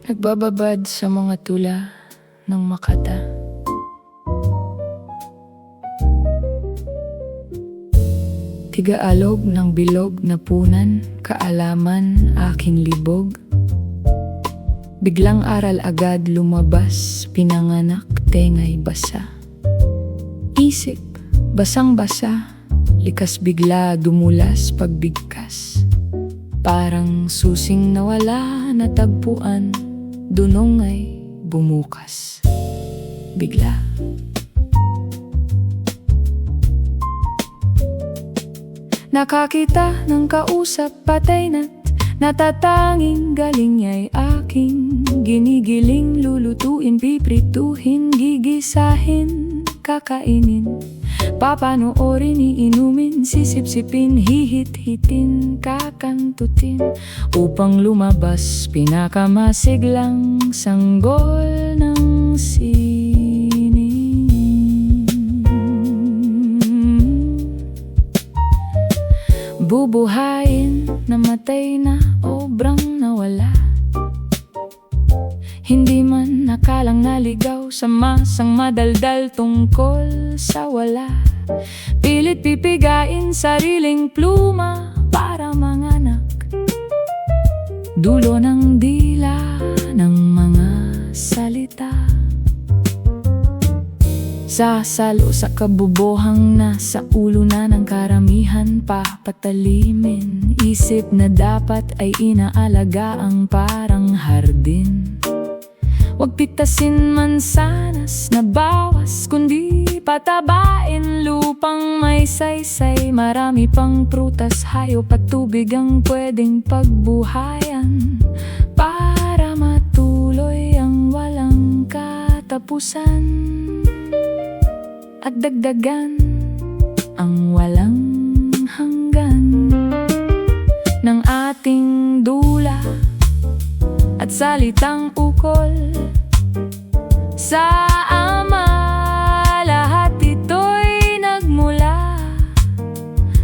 Nagbababad sa mga tula ng Makata. Tigaalog ng bilog na punan, kaalaman aking libog. Biglang aral agad lumabas, pinanganak tengay basa. Isip, basang-basa, likas bigla dumulas pagbigkas. Parang susing nawala natagpuan, dunong ay bumukas. Bigla. Nakakita ng kausap patay na't natatanging galing niya'y aking ginigiling, lulutuin, piprituhin, gigisahin, kakainin, papanoorin, iinumin, sisipsipin, hihit-hitin, kakantutin, upang lumabas pinakamasiglang sanggol ng sining. Bubuhayin, namatay na, obrang nawala. Hindi man nakalang naligaw sa masang madaldal tungkol sa wala. Pilit pipigain sariling pluma para manganak. Dulo ng dila ng mga salita. Sasalo sa kabubohang nasa ulo na ng karamihan, papatalimin. Isip na dapat ay inaalagaan parang hardin. Huwag pitasin mansanas na bawas, kundi patabain lupang may saysay. Marami pang prutas, hayop at tubig ang pwedeng pagbuhayan, para matuloy ang walang katapusan at dagdagan ang walang hanggan ng ating dula at salitang ukol sa Ama. Lahat ito'y nagmula,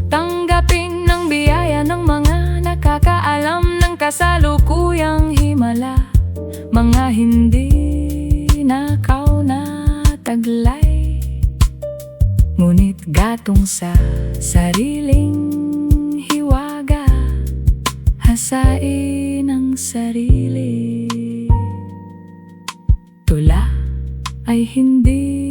tanggapin ng biyaya ng mga nakakaalam ng kasalukuyang himala. Mga hindi nakaw na taglay, ngunit gatong sa sariling hiwaga, hasain ang sarili. Tula ay hindi